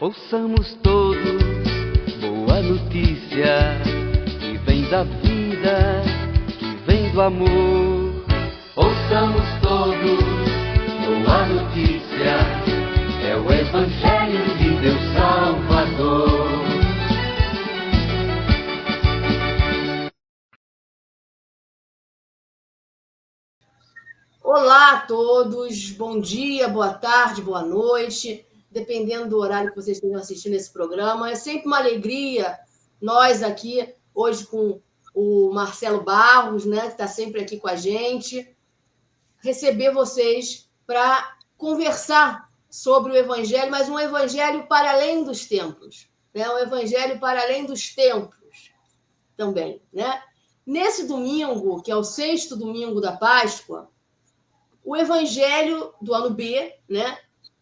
Ouçamos todos boa notícia que vem da vida, que vem do amor. Ouçamos todos boa notícia, é o Evangelho de Deus Salvador. Olá a todos, bom dia, boa tarde, boa noite, dependendo do horário que vocês estejam assistindo esse programa. É sempre uma alegria nós aqui, hoje com o Marcelo Barros, né, que está sempre aqui com a gente, receber vocês para conversar sobre o Evangelho, mas um Evangelho para além dos tempos, né? Um Evangelho para além dos tempos também, né? Nesse domingo, que é o sexto domingo da Páscoa, o Evangelho do ano B, né,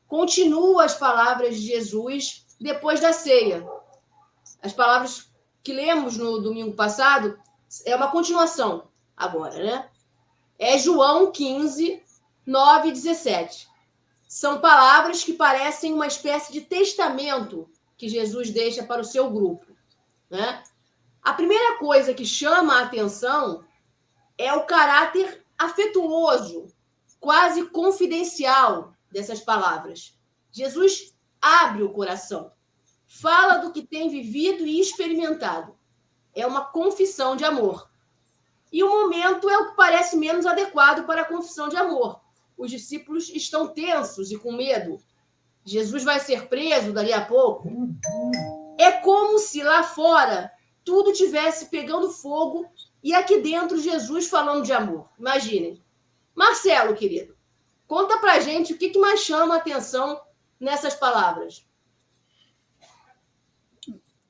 continua as palavras de Jesus depois da ceia. As palavras que lemos no domingo passado é uma continuação agora, né? É João 15, 9 e 17. São palavras que parecem uma espécie de testamento que Jesus deixa para o seu grupo, né? A primeira coisa que chama a atenção é o caráter afetuoso, quase confidencial dessas palavras. Jesus abre o coração, fala do que tem vivido e experimentado. É uma confissão de amor. E o momento é o que parece menos adequado para a confissão de amor. Os discípulos estão tensos e com medo. Jesus vai ser preso dali a pouco. É como se lá fora tudo tivesse pegando fogo e aqui dentro Jesus falando de amor. Imaginem. Marcelo, querido, conta pra gente o que mais chama a atenção nessas palavras.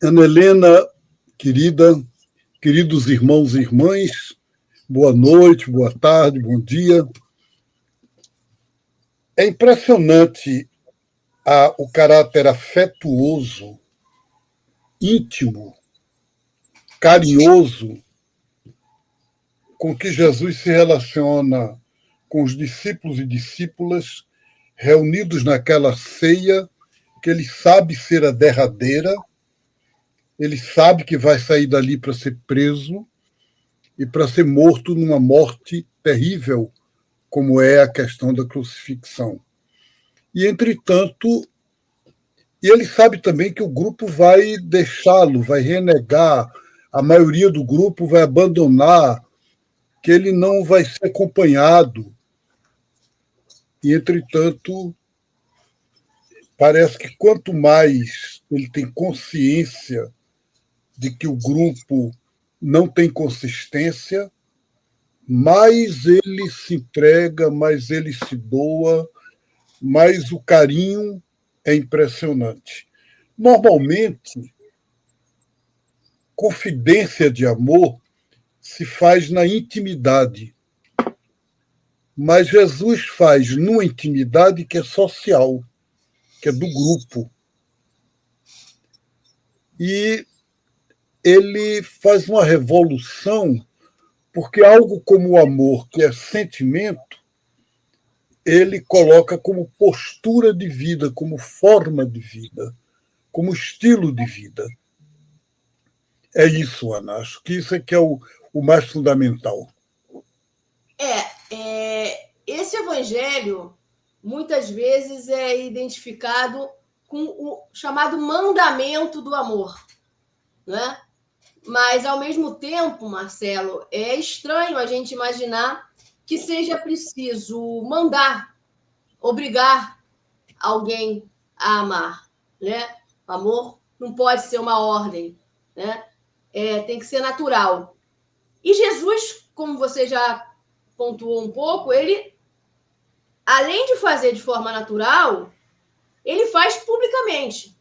Ana Helena, querida, queridos irmãos e irmãs, boa noite, boa tarde, bom dia. É impressionante o caráter afetuoso, íntimo, carinhoso com que Jesus se relaciona com os discípulos e discípulas reunidos naquela ceia que ele sabe ser a derradeira, ele sabe que vai sair dali para ser preso e para ser morto numa morte terrível, como é a questão da crucifixão. E, entretanto, ele sabe também que o grupo vai deixá-lo, vai renegar, a maioria do grupo vai abandonar, que ele não vai ser acompanhado. E, entretanto, parece que quanto mais ele tem consciência de que o grupo não tem consistência, mais ele se entrega, mais ele se doa, mais o carinho é impressionante. Normalmente, confidência de amor se faz na intimidade, mas Jesus faz numa intimidade que é social, que é do grupo. E ele faz uma revolução, porque algo como o amor, que é sentimento, ele coloca como postura de vida, como forma de vida, como estilo de vida. É isso, Ana. Acho que isso é que é o mais fundamental. Esse evangelho, muitas vezes, é identificado com o chamado mandamento do amor, né? Mas, ao mesmo tempo, Marcelo, é estranho a gente imaginar que seja preciso mandar, obrigar alguém a amar, né? O amor não pode ser uma ordem, né? Tem que ser natural. E Jesus, como você já pontuou um pouco, ele, além de fazer de forma natural, ele faz publicamente,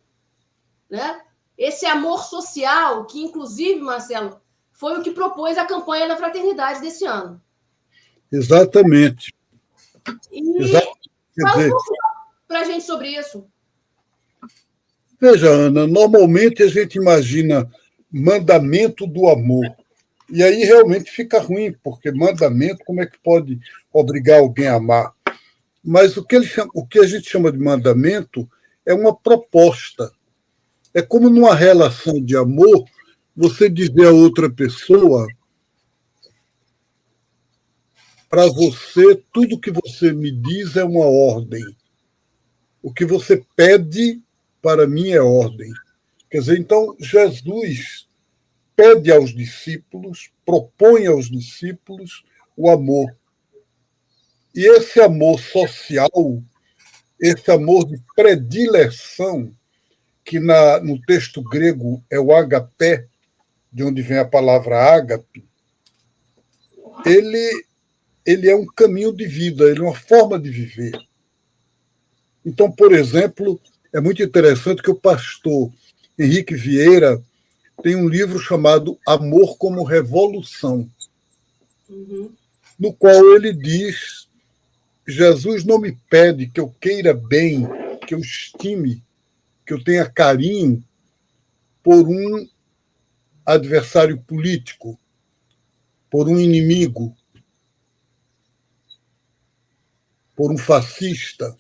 né? Esse amor social, que, inclusive, Marcelo, foi o que propôs a campanha da fraternidade desse ano. Exatamente. Fala um pouco para a gente sobre isso. Veja, Ana, normalmente a gente imagina mandamento do amor. E aí realmente fica ruim, porque mandamento, como é que pode obrigar alguém a amar? Mas o que a gente chama de mandamento é uma proposta, É como numa relação de amor, você dizer a outra pessoa, para você, tudo que você me diz é uma ordem. O que você pede, para mim, é ordem. Quer dizer, então, Jesus pede aos discípulos, propõe aos discípulos o amor. E esse amor social, esse amor de predileção, que no texto grego é o agapé, de onde vem a palavra ágape, ele é um caminho de vida, ele é uma forma de viver. Então, por exemplo, é muito interessante que o pastor Henrique Vieira tem um livro chamado Amor como Revolução, no qual ele diz: Jesus não me pede que eu queira bem, que eu estime, que eu tenha carinho por um adversário político, por um inimigo, por um fascista.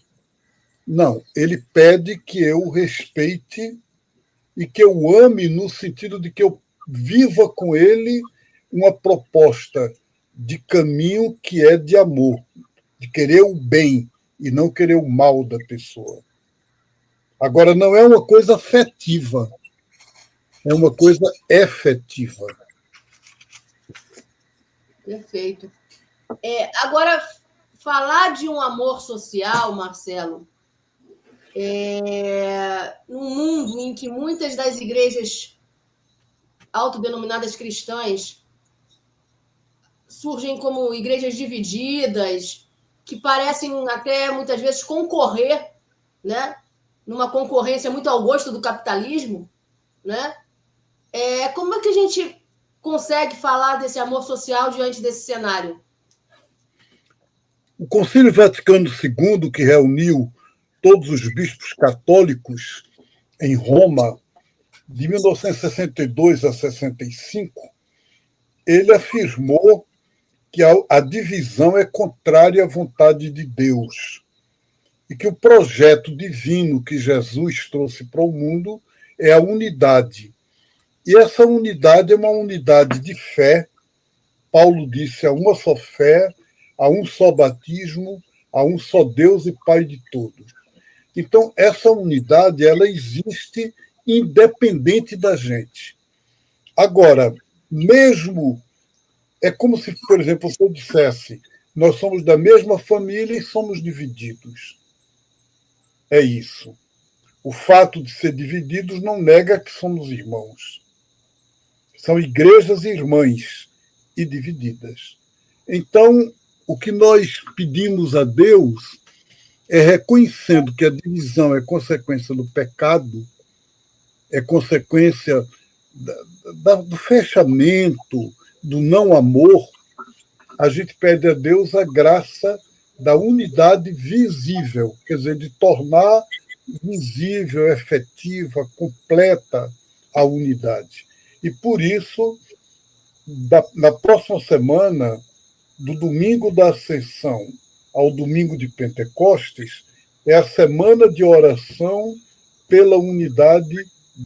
Não, ele pede que eu o respeite e que eu ame no sentido de que eu viva com ele uma proposta de caminho que é de amor, de querer o bem e não querer o mal da pessoa. Agora, não é uma coisa afetiva, é uma coisa efetiva. Perfeito. Agora, falar de um amor social, Marcelo, num mundo em que muitas das igrejas autodenominadas cristãs surgem como igrejas divididas, que parecem até muitas vezes concorrer, né? Numa concorrência muito ao gosto do capitalismo, né? Como é que a gente consegue falar desse amor social diante desse cenário? O Concílio Vaticano II, que reuniu todos os bispos católicos em Roma, de 1962 a 65, ele afirmou que a divisão é contrária à vontade de Deus e que o projeto divino que Jesus trouxe para o mundo é a unidade. E essa unidade é uma unidade de fé. Paulo disse: há uma só fé, há um só batismo, há um só Deus e Pai de todos. Então, essa unidade, ela existe independente da gente. Agora, mesmo, é como se, por exemplo, você dissesse: nós somos da mesma família e somos divididos. É isso. O fato de ser divididos não nega que somos irmãos. São igrejas irmãs e divididas. Então, o que nós pedimos a Deus é, reconhecendo que a divisão é consequência do pecado, é consequência do fechamento, do não amor, a gente pede a Deus a graça da unidade visível, quer dizer, de tornar visível, efetiva, completa a unidade. E por isso, na próxima semana, do domingo da Ascensão ao domingo de Pentecostes, é a semana de oração pela unidade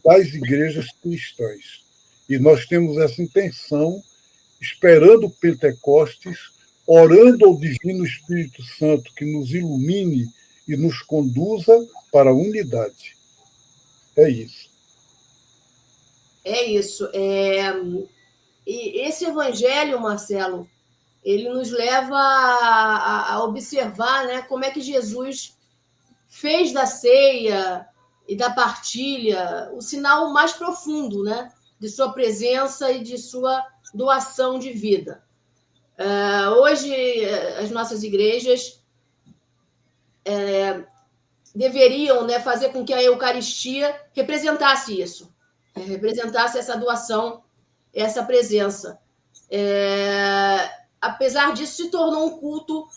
das igrejas cristãs. E nós temos essa intenção, esperando Pentecostes, orando ao Divino Espírito Santo que nos ilumine e nos conduza para a unidade. É isso. É isso. E esse evangelho, Marcelo, ele nos leva a observar, né, como é que Jesus fez da ceia e da partilha o sinal mais profundo, né, de sua presença e de sua doação de vida. Hoje, as nossas igrejas deveriam, né, fazer com que a Eucaristia representasse isso, representasse essa doação, essa presença. Apesar disso, se tornou um culto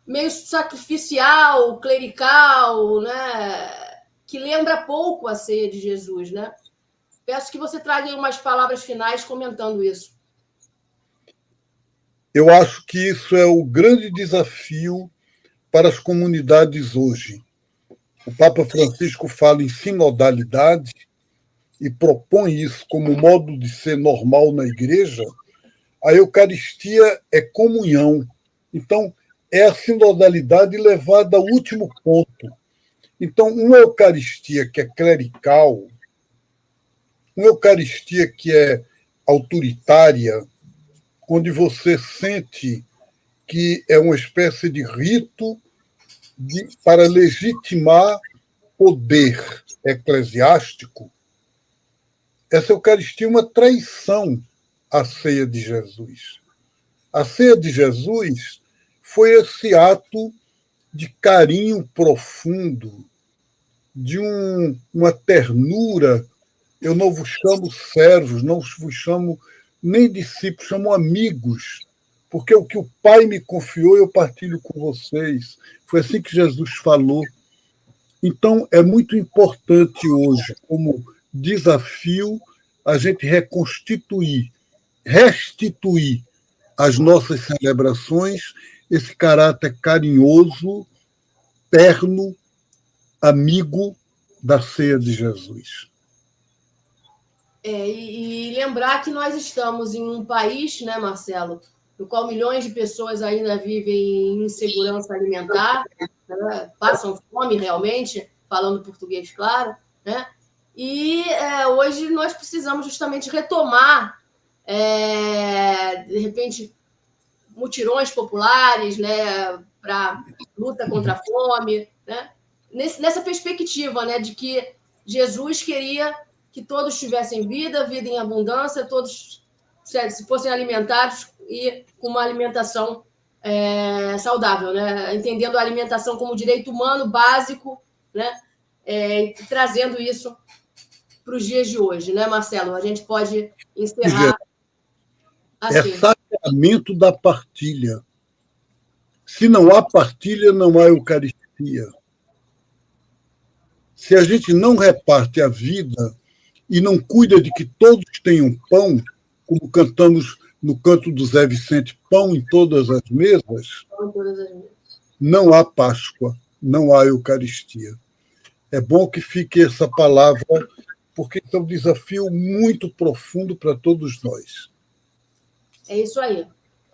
meio sacrificial, clerical, né, que lembra pouco a ceia de Jesus, né? Peço que você traga aí umas palavras finais comentando isso. Eu acho que isso é o grande desafio para as comunidades hoje. O Papa Francisco fala em sinodalidade, e propõe isso como modo de ser normal na igreja, a Eucaristia é comunhão. Então, é a sinodalidade levada ao último ponto. Então, uma Eucaristia que é clerical, uma Eucaristia que é autoritária, onde você sente que é uma espécie de rito para legitimar poder eclesiástico, essa Eucaristia é uma traição à ceia de Jesus. A ceia de Jesus foi esse ato de carinho profundo, de uma ternura. Eu não vos chamo servos, não vos chamo nem discípulos, chamo amigos, porque o que o Pai me confiou eu partilho com vocês. Foi assim que Jesus falou. Então, é muito importante hoje, como desafio, a gente restituir às nossas celebrações esse caráter carinhoso, terno, amigo da ceia de Jesus. E lembrar que nós estamos em um país, né, Marcelo, no qual milhões de pessoas ainda vivem em insegurança alimentar, né, passam fome realmente, falando português, claro, né? E hoje nós precisamos justamente retomar, de repente, mutirões populares, né, para luta contra a fome, né? Nessa perspectiva, né, de que Jesus queria que todos tivessem vida em abundância, todos se fossem alimentados e com uma alimentação saudável, né? Entendendo a alimentação como direito humano básico, né? Trazendo isso para os dias de hoje, né, Marcelo? A gente pode encerrar assim. É sacramento da partilha. Se não há partilha, não há Eucaristia. Se a gente não reparte a vida e não cuida de que todos tenham pão, como cantamos no canto do Zé Vicente, pão em todas as mesas, não há Páscoa, não há Eucaristia. É bom que fique essa palavra, porque é um desafio muito profundo para todos nós. É isso aí.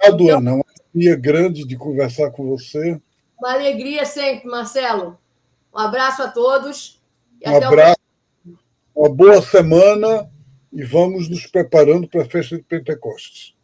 Obrigado, Ana. Uma alegria grande de conversar com você. Uma alegria sempre, Marcelo. Um abraço a todos. E um abraço, uma boa semana e vamos nos preparando para a festa de Pentecostes.